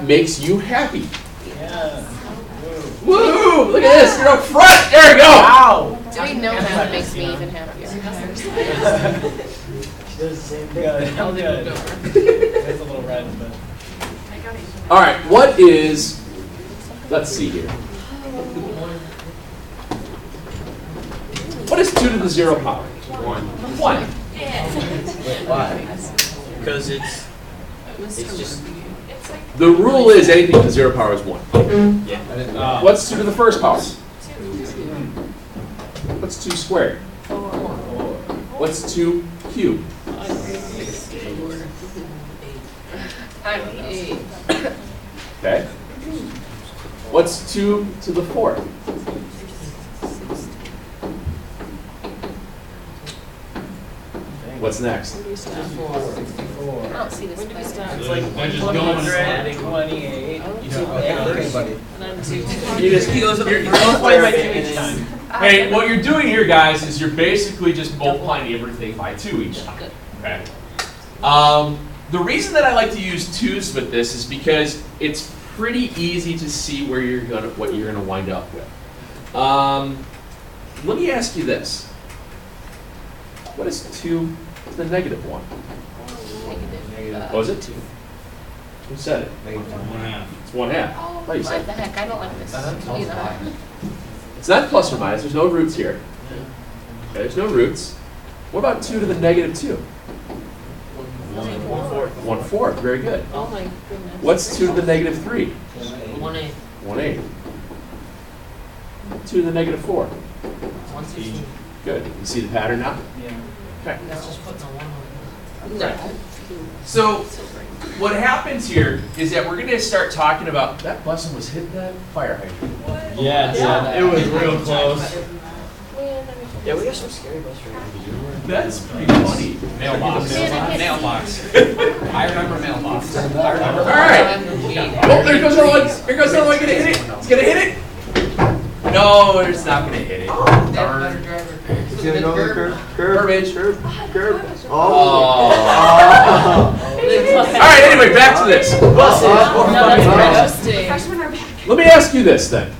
makes you happy? Yeah. Woo! Look at this. You're up front. There we go. Wow. Doing no math makes me even happier. She does the same thing. I'm good. It's a little red, but. All right. What is? Let's see here. What is 2 to the 0 power? 1. 1. Wait, why? Because it's just. The rule is anything to the 0 power is 1. Yeah. What's 2 to the first power? What's 2 squared? 4. What's 2 cubed? 8. Okay. What's 2 to the 4th? What's next? 64. I don't see this place. It's like 128. You just You're playing by 2 each time. Hey, what you're doing here, guys, is you're basically just multiplying everything by 2 each time. Okay. The reason that I like to use 2's with this is because it's pretty easy to see where what you're gonna wind up with. Let me ask you this: what is 2 to the negative 1? What was it? 2. Who said it? -1/2. It's 1/2. Oh, What you what said? the heck? I don't like this. Either. It's not plus or minus. There's no roots here. Okay, there's no roots. What about 2 to the negative 2? 1/4. Very good. Oh my goodness. What's 2 to the negative 3? 1/8. 1/8. 2 to the negative 4. 1/16. Good. You see the pattern now? Yeah. Okay. That's just putting a 1 on No. So what happens here is that we're going to start talking about that busing was hitting that fire hydrant. Yeah, it was real close. Yeah, we got some scary bus drivers. That's pretty funny. Mailbox. Mailbox. I remember mailbox. I remember. All right. Oh, there goes another one. There goes another one. Gonna hit it. It's gonna hit it. No, it's not gonna hit it. Darn. It's gonna go the curve. Curvage. Curve. Oh. All right. Anyway, back to this. Interesting. Let me ask you this then.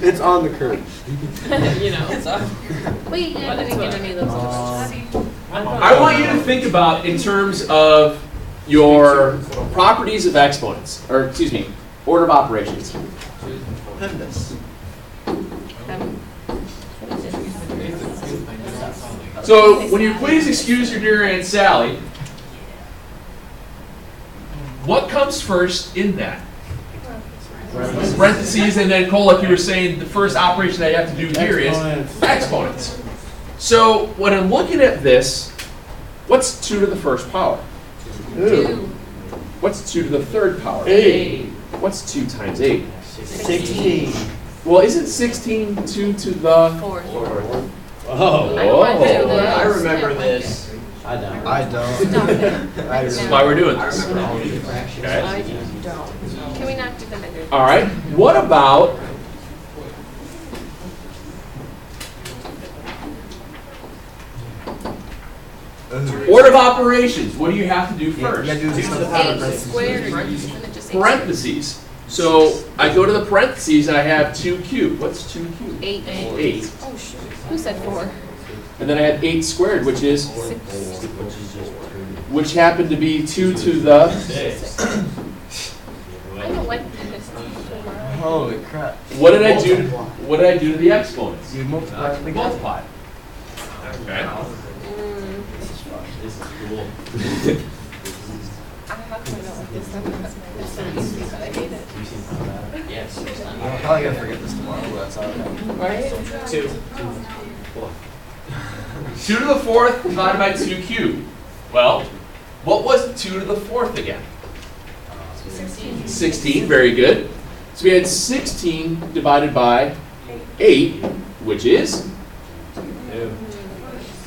It's on the curve. You know, so. Wait, I didn't get any of those. I want you to think about in terms of your properties of exponents, or excuse me, order of operations. So, when you please excuse your dear Aunt Sally, what comes first in that? Parentheses, and then Cole, like you were saying, the first operation that you have to do here is exponents. So, when I'm looking at this, what's 2 to the first power? 2. What's 2 to the third power? 8. What's 2 times 8? 16. Well, isn't 16 2 to the... 4. Oh. I remember this. I don't. This is why we're doing this. Okay. Can we not do the negative? All right. What about... order of operations? What do you have to do first? 8 squared, or isn't it just 8 Parentheses. So I go to the parentheses and I have 2 cubed. What's 2 cubed? 8. 8. Oh, shoot. Who said 4? And then I have 8 squared, which is... 6. which happened to be 2 to the... I don't like this. Holy crap. What did I do? What did I do to the exponents? You multiply them together. Multiply. Okay. This is cool. I have to know what this number is. It's so easy, but I hate it. Yes. I'm probably gonna forget this tomorrow, but that's all right. Right? 2. 2 to the 4th divided by 2 cubed. Well, what was 2 to the 4th again? 16. 16, very good. So we had 16 divided by 8, which is? 2.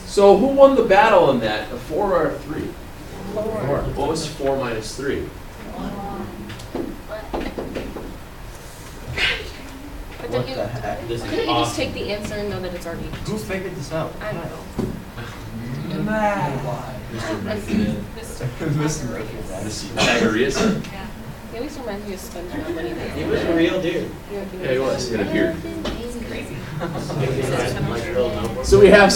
So who won the battle in that, a 4 or a 3? 4. What was 4 minus 3? But don't you, What the heck? This couldn't is you just awesome. take the answer and know that it's already... Who figured this out? I don't know. Mr. Mr. Pythagoras. He always reminds me of SpongeBob when he does He was a real dude. Yeah, he was. He had a beard. He's crazy. So we have.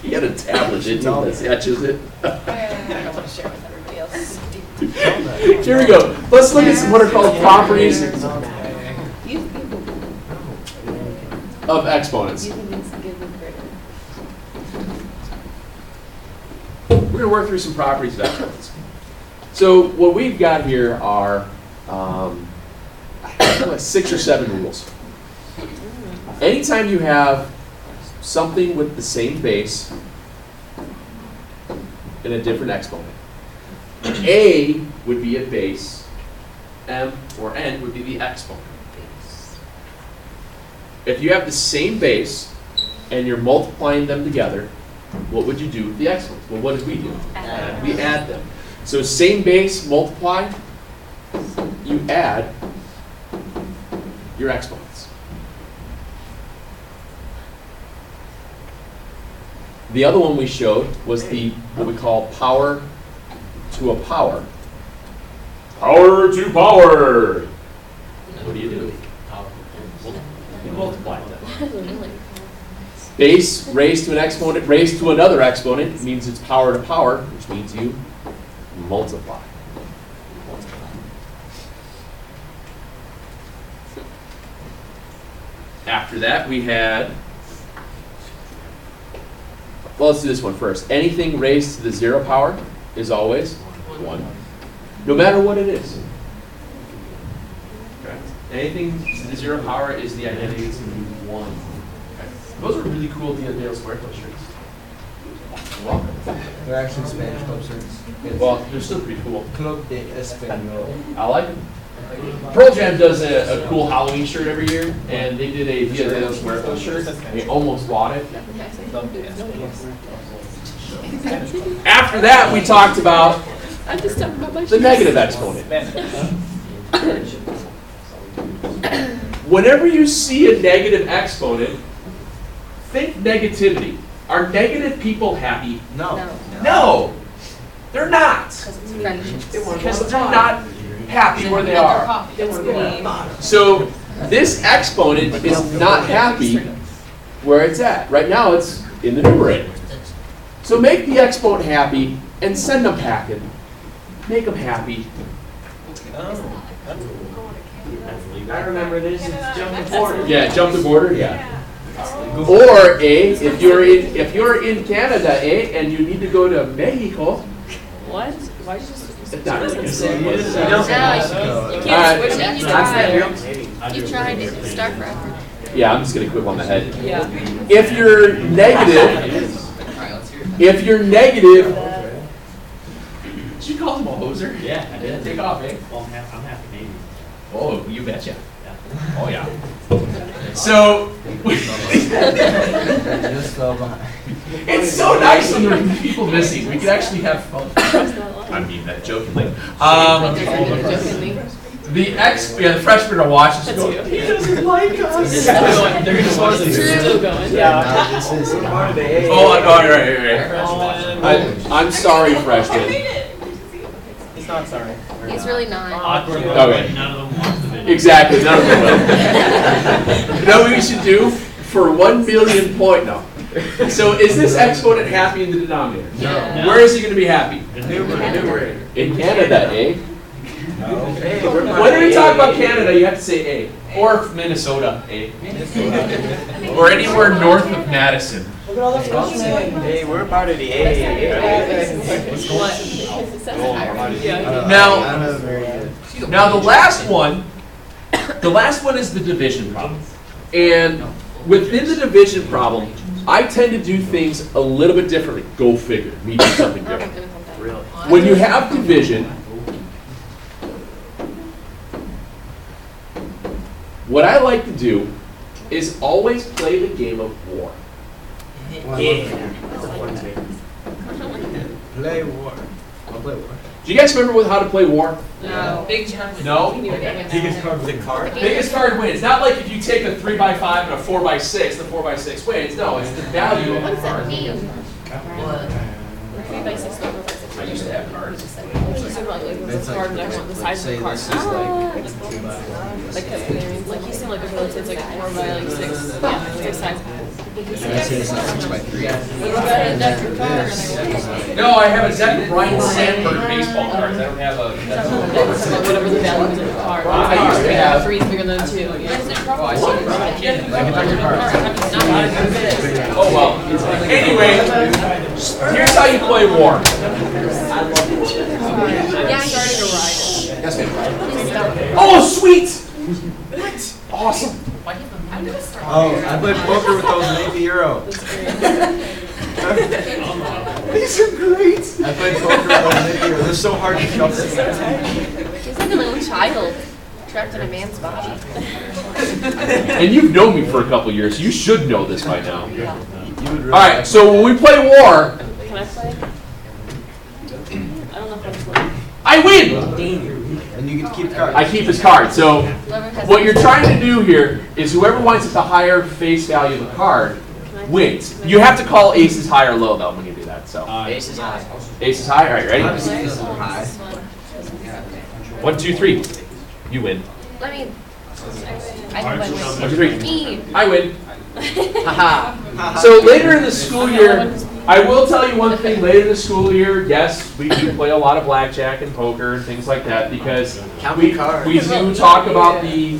He had a tablet, didn't he? That sketches it. I don't want to share with everybody else. Here we go. Let's look at what are called properties of exponents. You can just give them credit. We're going to work through some properties of exponents. So what we've got here are 6 or 7 rules. Anytime you have something with the same base and a different exponent, A would be a base, M or N would be the exponent. If you have the same base and you're multiplying them together, what would you do with the exponents? Well, what did we do? We add them. So same base, multiply, you add your exponents. The other one we showed was the what we call power to a power. Power to power. What do you do? You multiply them. Base raised to an exponent raised to another exponent means it's power to power, which means you multiply. After that, we had, well, let's do this one first. Anything raised to the 0 power is always 1, no matter what it is. Okay. Anything to the 0 power is the identity to 1. Okay. Those are really cool Dale Square posters. You're welcome. They're actually Spanish posters. Well, they're still pretty cool. Club de Español. I like them. Pearl Jam does a cool Halloween shirt every year, and they did a Dia de los Muertos shirt. They almost bought it. After that, we talked about I'm just talking about my the negative exponent. Whenever you see a negative exponent, think negativity. Are negative people happy? No. No, they're not. Friendship. Because they're not happy where they are. So this exponent is not happy where it's at. Right now it's in the numerator. So make the exponent happy and send them packing. Make them happy. I remember this. It's jump the border. Yeah, jump the border, yeah. Or A, if you're in Canada, A, and you need to go to Mexico. What? Why did you just... It's not really You Alright. can't switch it. You tried it. Start forever. Yeah, I'm just gonna quit on the head. Yeah. If you're negative, did you call him a hoser? Yeah, I did. Take off, eh? Well, I'm half Canadian. Oh, you betcha. Oh yeah. So Just fell behind. it's so nice when there are people missing. We can actually have fun. I mean that jokingly. The freshmen are watching this go, he doesn't like us. They're just one of the Still going. Yeah. This is Oh, right. I'm sorry, freshmen. He's not sorry. He's really not. Awkward. Okay. None of them watch the video. Exactly, none of them will. You know what we should do? For 1 million point, no. So is this exponent happy in the denominator? No. Where is he going to be happy? Numerator. In Canada, eh? Hey, When we talk about Canada, you have to say A. Or Minnesota, A. Or anywhere north of Madison. Look at all the freshmen. Hey, we're part of the A. Now, I'm a very good. Now the last one is the division problem. And within the division problem, I tend to do things a little bit differently. Go figure, me do something different. When you have division, what I like to do is always play the game of war. Play war. I'll play war. Do you guys remember how to play war? No. Big chunk. No? Biggest card with the card. Biggest card wins. Not like if you take a 3x5 and a 4x6, the 4x6 wins. No, it's the value of the What does that card. mean? 3 by 6, 4 by 6. used to have cards. It's a card and I want the size of the card. Like he seemed like a really it's like 4 by like 6. Yeah, 6 size. No, I have a deck of Brian Sandberg baseball cards. I don't have a. Whatever the value is of the card. I used to have. 3 is bigger than 2. Oh well. Anyway, here's how you play war. Yeah, I'm starting to ride. Yes, ma'am. Oh, sweet! What? Awesome. Oh, I played poker with those €80. These are great. I played poker with those €80. They're so hard to shuffle. He's like a little child trapped in a man's body. And you've known me for a couple years. You should know this by now. All right. So when we play war, Can I play? I don't know if I'm playing. I win. And you get to keep cards. I keep his card. So what you're trying to do here is whoever winds at the higher face value of the card wins. You have to call aces high or low though when you do that. So Ace is high. ace is high. All right, ready? High. 1, 2, 3. You win. I mean, I can win. 1, 2, 3. Me. I win. Haha. So later in the school year, I will tell you one thing. Later in the school year, yes, we do play a lot of blackjack and poker and things like that because Count we, the cards. we do talk about the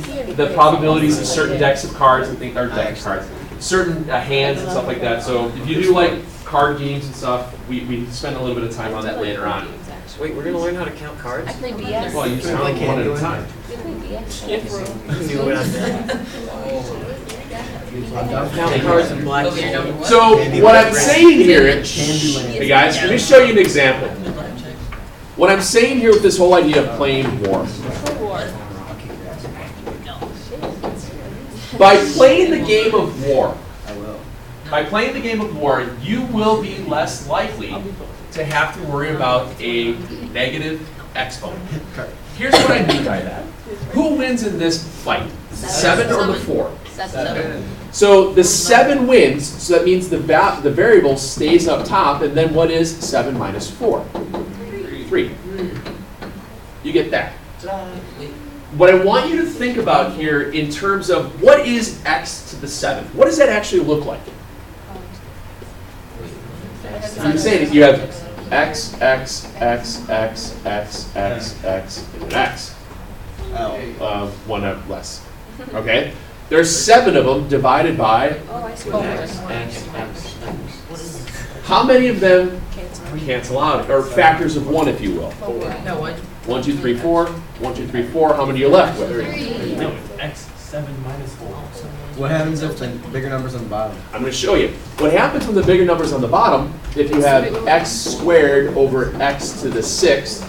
probabilities of certain decks of cards and things, or deck of cards, certain hands and stuff like that. So if you do like card games and stuff, we spend a little bit of time on that later on. Wait, we're gonna learn how to count cards? I play BS. Well, you count one at a time. I play BS. New one on there. Count cards and black. So what I'm saying here, hey guys, let me show you an example. What I'm saying here with this whole idea of playing war. By playing the game of war, you will be less likely to have to worry about a negative exponent. Here's what I mean by that. Who wins in this fight? 7 or the 4? 7. So the 7 wins, so that means the variable stays up top, and then what is 7 minus 4? 3. You get that. What I want you to think about here in terms of what is x to the 7? What does that actually look like? I'm saying that you have x, x, x, x, x, x, x, and an x. One less. Okay? There's 7 of them divided by how many of them cancel out, or factors of 1, if you will? 1, 2, 3, 4. 1, 2, 3, 4. How many are you left with? No, x 7 minus 4. What happens if the bigger numbers on the bottom? I'm going to show you. What happens when the bigger number's on the bottom, if you have x squared over x to the 6th,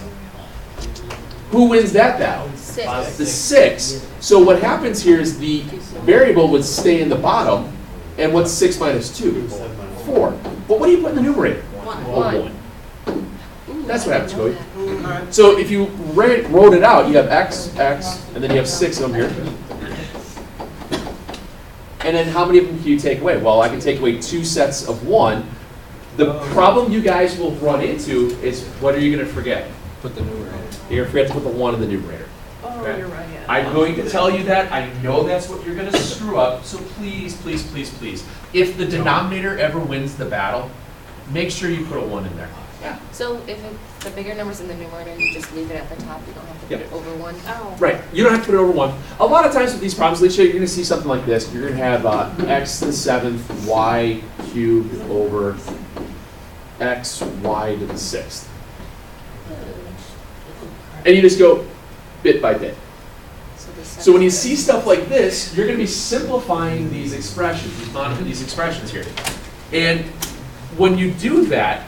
who wins that battle? 6. The 6. So what happens here is the variable would stay in the bottom, and what's 6 minus 2? 4. But what do you put in the numerator? 1. That's what happens, Cody. So if you wrote it out, you have x, x, and then you have 6 of them here. And then how many of them can you take away? Well, I can take away 2 sets of 1. The problem you guys will run into is, what are you going to forget? Put the numerator. You're going to forget to put the 1 in the numerator. Oh, you're right. I'm going to tell you that. I know that's what you're going to screw up. So please, please, please, please. If the denominator ever wins the battle, make sure you put a 1 in there. Yeah. So if the bigger number's in the numerator, you just leave it at the top. You don't have to put it over 1. Oh. Right. You don't have to put it over 1. A lot of times with these problems, Alicia, you're going to see something like this. You're going to have x to the 7th, y cubed over x, y to the 6th. And you just go bit by bit. So when you see stuff like this, you're going to be simplifying these expressions, these expressions here. And when you do that,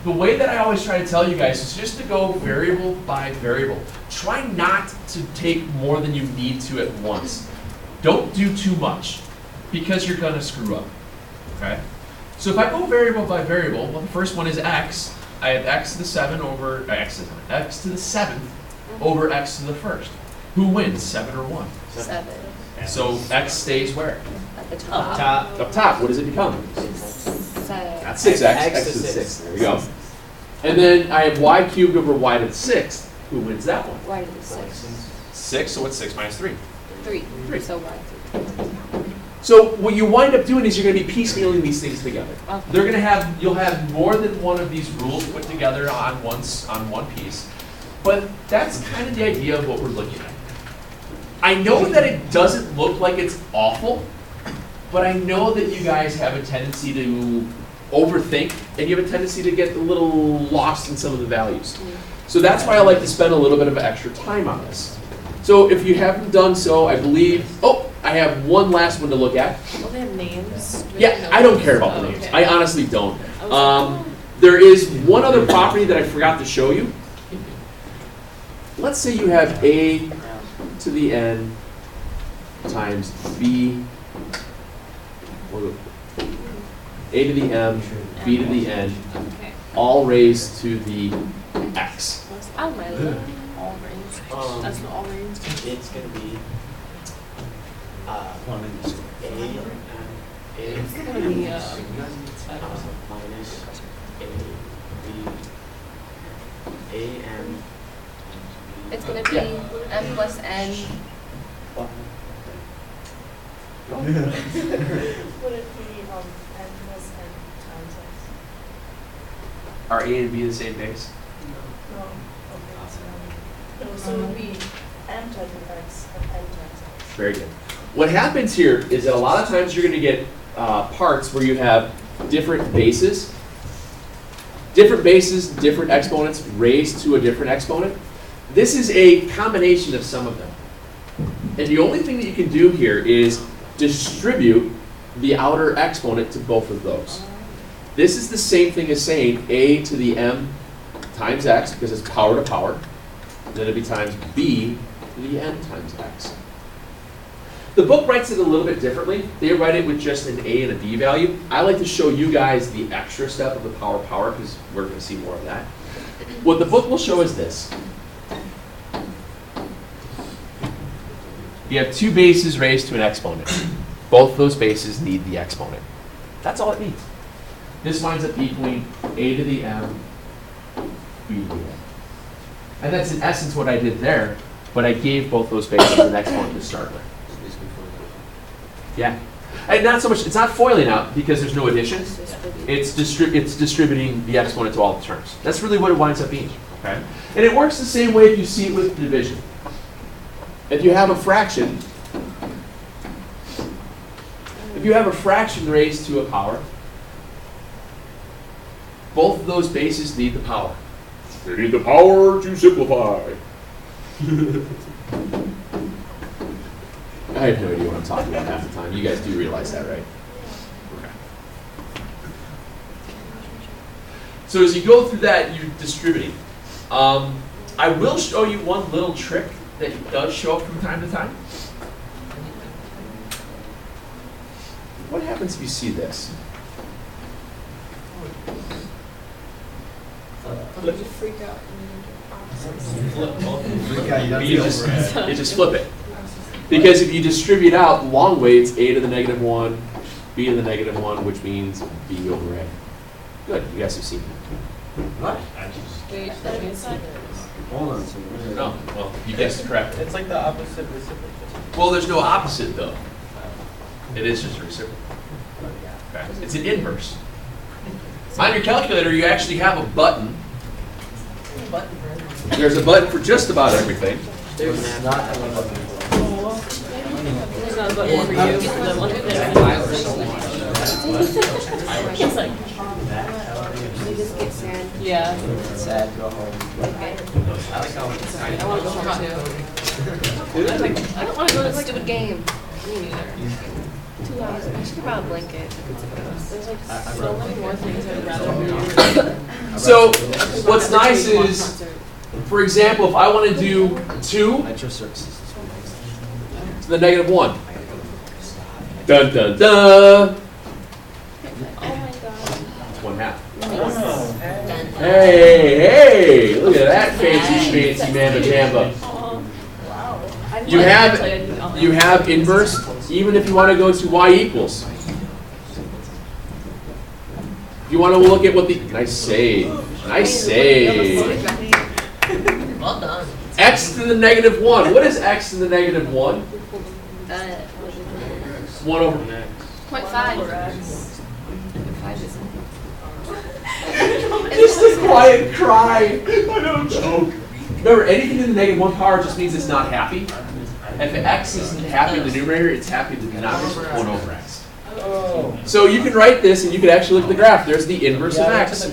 the way that I always try to tell you guys is just to go variable by variable. Try not to take more than you need to at once. Don't do too much, because you're going to screw up. Okay? So if I go variable by variable, well, the first one is x. I have x to the 7 over x to the 7th over x to the 1st. Who wins, 7 or 1? 7. So x stays where? At the top. Up top. What does it become? 7. Not 6x. X to the 6th. There we go. And then I have y cubed over y to the 6th. Who wins that one? Y to the 6. 6, so what's 6 minus 3? 3. Three. So Y. So what you wind up doing is you're going to be piecemealing these things together. Okay. They're going to have, you'll have more than one of these rules put together on one piece. But that's kind of the idea of what we're looking at. I know that it doesn't look like it's awful, but I know that you guys have a tendency to overthink, and you have a tendency to get a little lost in some of the values. So that's why I like to spend a little bit of extra time on this. So if you haven't done so, I believe, I have one last one to look at. Well, they have names. Do we Yeah, know I don't names? care about Oh, the names. okay. I honestly don't. I was like, There is one other property that I forgot to show you. Let's say you have a to the n times b, or a to the m, b to the n, Okay. all raised to the x. Oh my lord. All rings. That's the all rings. It's gonna be It's gonna be minus a m. It's gonna be m plus n. Would it be n plus n times x? Are a and b the same base? No, okay, no, so it would be m times x and n times x. Very good. What happens here is that a lot of times you're going to get parts where you have different bases, different exponents raised to a different exponent. This is a combination of some of them. And the only thing that you can do here is distribute the outer exponent to both of those. This is the same thing as saying a to the m times x, because it's power to power. Then it'd be times b to the n times x. The book writes it a little bit differently. They write it with just an a and a b value. I like to show you guys the extra step of the power because we're going to see more of that. What the book will show is this. You have two bases raised to an exponent. Both those bases need the exponent. That's all it needs. This winds up equaling a to the m, b to the n. And that's in essence what I did there, but I gave both those bases an exponent to start with. Yeah. And not so much, it's not foiling out because there's no addition. It's distributing the exponent to all the terms. That's really what it winds up being. Okay? And it works the same way if you see it with division. If you have a fraction, raised to a power, both of those bases need the power. They need the power to simplify. I have no idea what I'm talking about half the time. You guys do realize that, right? Okay. So as you go through that, you're distributing. I will show you one little trick that does show up from time to time. What happens if you see this? Did you freak out? You just flip it. Because if you distribute out long way, it's a to the negative 1, b to the negative 1, which means b over a. Good, you guys have seen it. What? Wait, that means Hold on. So No, well, you guessed correctly. It's like the opposite reciprocal. Well, there's no opposite though. It is just a reciprocal. Okay. It's an inverse. On your calculator, you actually have a button. There's a button for just about everything. There's not a button. there's not a button for you. The one that it's like, We just get sad. yeah. Sad, go home. Okay. I like how it's I want to go home too. I don't want to go to this stupid game. Me neither. 2 hours. I should have brought a blanket. There's like so many more things I'd rather do. So what's nice is, for example, if I want to do 2 Metro services. to the negative 1. Dun dun dun. Oh my god. It's 1/2. Done. Hey, look at that fancy mamba jamba. You have inverse, even if you want to go to y equals. If you want to look at what the, nice save. Nice save. Well done. X to the negative 1. What is X to the negative 1? 1 over. 0.5. Just a quiet cry. I don't joke. Remember, anything in the negative 1 power just means it's not happy. If X isn't happy in the numerator, it's happy in the denominator, so 1 over X. So you can write this and you can actually look at the graph. There's the inverse of X.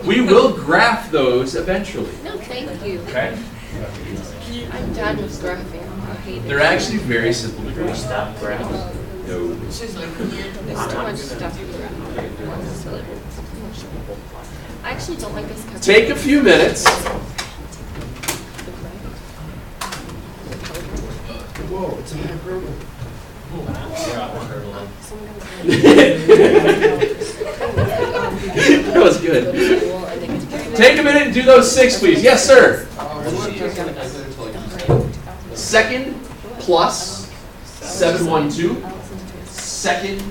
We will graph those eventually. No, thank you. Okay? I'm done with graphing. I hate it. They're actually very simple to graph. No. There's too much stuff to graph. I actually don't like this cover. Take a few minutes. Whoa, it's a hyperbole. That was good. Take a minute and do those 6, please. Yes, sir. Second plus 712. Second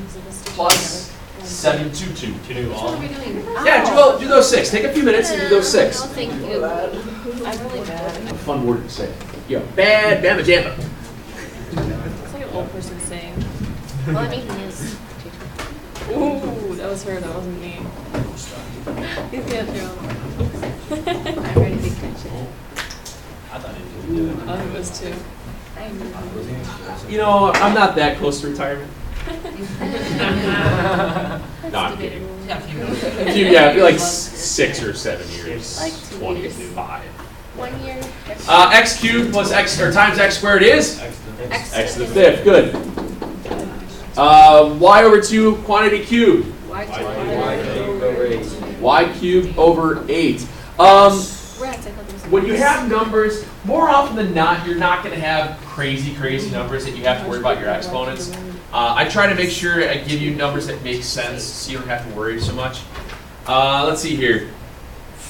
plus 722. To do What all. are we doing? Yeah, do those 6. Take a few minutes and do those 6. No, thank you. I'm really bad. A fun word to say. Yeah, bad, bama jamma. It's like an old person saying. Well, I mean, he is. Ooh, that was her. That wasn't me. He's the other one. I'm ready to catch it. I thought it was doing Oh, it was too. I knew. You know, I'm not that close to retirement. No, I'm kidding. Yeah, a few Yeah, I feel like 6 or 7 years. Like 2 years. 25. 1 year. X cubed plus X, or times X squared is? X to the 5th, good. Y over 2, quantity cubed. Y cubed over 8. When you have numbers, more often than not, you're not going to have crazy numbers that you have to worry about your exponents. I try to make sure I give you numbers that make sense so you don't have to worry so much. Let's see here.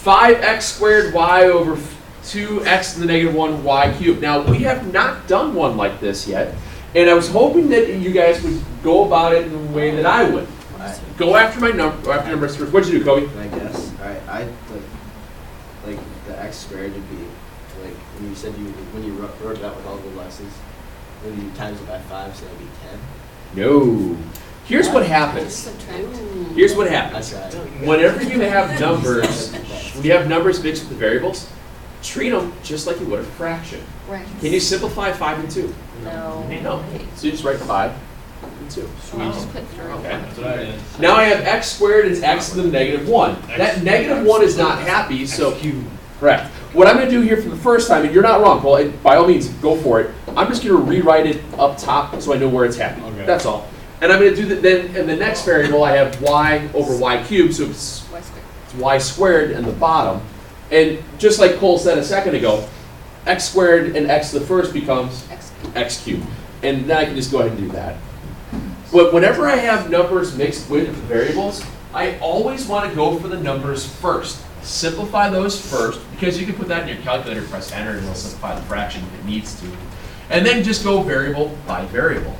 5x squared y over 2x to the negative 1 y cubed. Now, we have not done one like this yet, and I was hoping that you guys would go about it in the way that I would. Go after my numbers first. What'd you do, Kobe? I guess. Alright, I like the x squared would be like when you said when you wrote it out with all the lessons, when you times it by 5, so that'd be 10. No. Here's what happens. Here's what happens. That's right. Whenever you have numbers, when you have numbers mixed with the variables, treat them just like you would a fraction. Right. Can you simplify 5 and 2? No. No. So you just write 5 and 2. You just put 3. Okay. That's what I did. Now I have x squared is x to the negative 1. That negative 1 is not happy, so correct. What I'm going to do here for the first time, and you're not wrong, Paul, by all means, go for it. I'm just going to rewrite it up top so I know where it's happy. Okay. That's all. And I'm going to do that then, in the next variable, I have y over y cubed, so it's y squared in the bottom. And just like Cole said a second ago, x squared and x to the first becomes x cubed. And then I can just go ahead and do that. But whenever I have numbers mixed with variables, I always want to go for the numbers first. Simplify those first, because you can put that in your calculator, press enter, and it'll simplify the fraction if it needs to. And then just go variable by variable.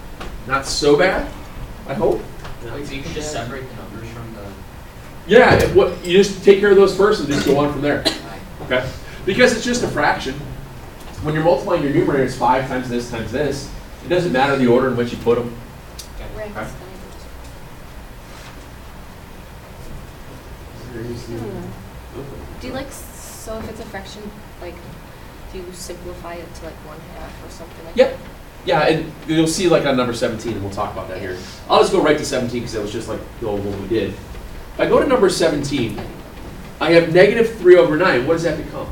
Not so bad, I hope. Wait, so you can just separate the numbers from the... Yeah, you just take care of those first and just go on from there. Okay? Because it's just a fraction. When you're multiplying your numerator, it's 5 times this times this. It doesn't matter the order in which you put them. Okay? Do you like, so if it's a fraction, like, do you simplify it to like 1/2 or something like Yep. Yeah, and you'll see like on number 17, and we'll talk about that here. I'll just go right to 17 because that was just like the old one we did. If I go to number 17, I have negative 3 over 9. What does that become?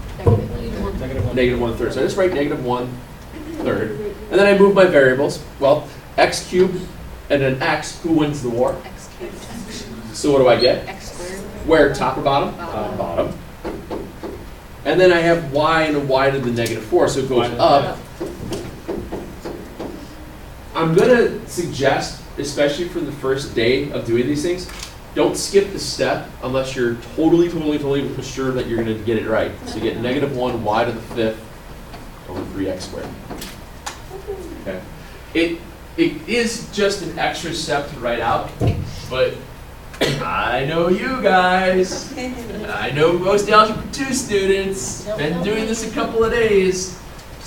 Negative 1/3. So I just write negative 1/3. And then I move my variables. Well, x cubed and an x. Who wins the war? X cubed. So what do I get? X squared. Where? Top or bottom? Bottom. Bottom. And then I have y and a y to the negative 4, so it goes up. I'm going to suggest, especially for the first day of doing these things, don't skip the step unless you're totally sure that you're going to get it right. So you get negative 1 y to the 5th over 3x squared. Okay. It is just an extra step to write out, but I know you guys. I know most Algebra 2 students. Been doing this a couple of days.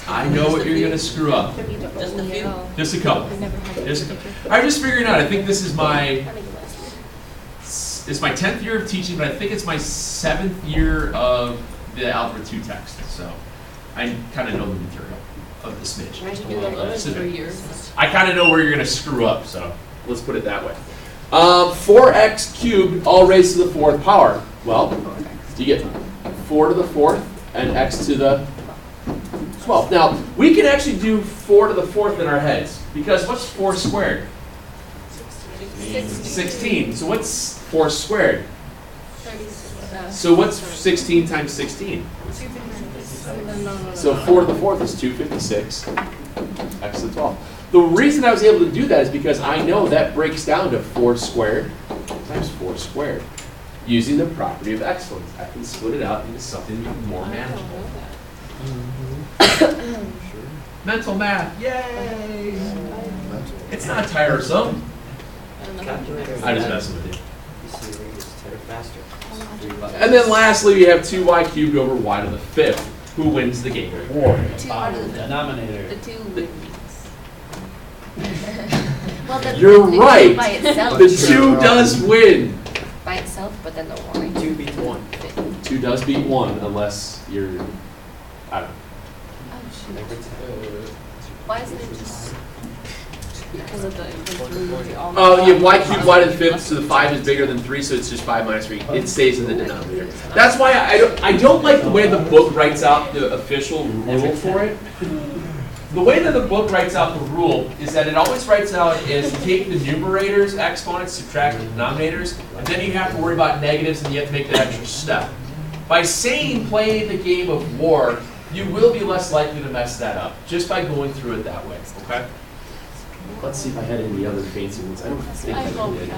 I know what you're gonna screw up. Just a few. Just a couple. Just a couple. I'm just figuring out. I think this is my 10th year of teaching, but I think it's my 7th year of the Algebra 2 text. So I kind of know the material of the smidge. I kind of know where you're gonna screw up. So let's put it that way. 4x cubed all raised to the 4th power. Well, you get 4 to the 4th and x to the 12th. Now, we can actually do 4 to the 4th in our heads, because what's 4 squared? 16. So what's 4 squared? So what's 16 times 16? So 4 to the 4th is 256, x to the 12th. The reason I was able to do that is because I know that breaks down to 4 squared times 4 squared. Using the property of excellence, I can split it out into something more manageable. Mental math, yay! It's not tiresome. I just messing with you. And then lastly, we have 2y cubed over y to the 5th. Who wins the game of war? Denominator. The 2 wins. Well, You're the right. 2 by itself. The 2 does win. By itself, but then the 1. 2 beats 1. 2 does beat 1 unless you're, I don't know. Oh, shoot. Why isn't it just... Because of the Oh, you have y cubed y to the 5th, so the 5 is bigger than 3, so it's just 5 minus 3. It stays in the denominator. That's why I don't like the way the book writes out the official rule for it. The way that the book writes out the rule is that it always writes out is take the numerators, exponents, subtract the denominators, and then you have to worry about negatives and you have to make that extra step. By saying play the game of war, you will be less likely to mess that up, just by going through it that way, okay? Let's see if I had any other fancy ones. I don't think I did.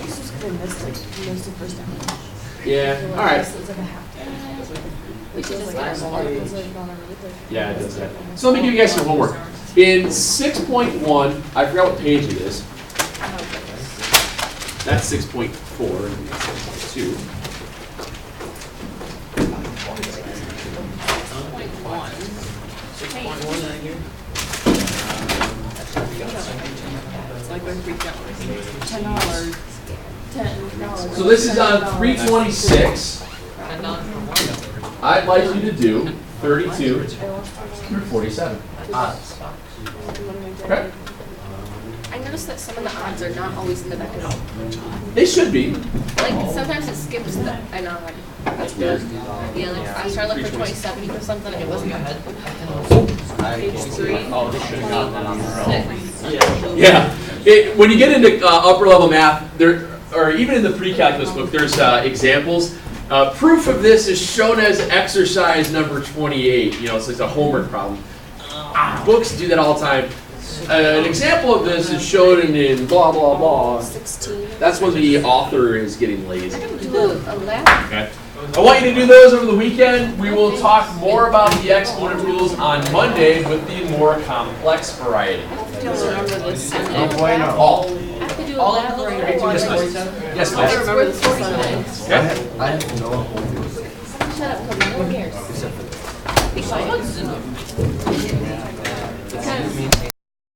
It's just because I missed the first time. Yeah, all right. It's like a half day. Which is like Yeah, it does that. So let me give you guys some homework. In 6.1, I forgot what page it is. That's 6.4 and 6.2. It's like when $10. $10. So this is on 326. I'd like you to do 32 through 47. Okay? I noticed that some of the odds are not always in the back. They should be. Like, sometimes it skips the... I know, like, that's weird. Yeah, like, I was trying to look for 27 or something, and it wasn't ahead. Page 3. Oh, they should have gotten that on their own. Yeah. When you get into upper level math, there, or even in the pre-calculus book, there's examples. Proof of this is shown as exercise number 28. You know, it's like a homework problem. Books do that all the time. An example of this is shown in blah, blah, blah. 16. That's when the author is getting lazy. Do a lap. Okay. I want you to do those over the weekend. We will talk more about the exponent rules on Monday with the more complex variety. I don't remember this. All. I have to do a lab right now. Yes, please. Yes, I please. remember this was Sunday. Okay. I have no homework. Shut up, Cody. No one cares. Except for Be quiet.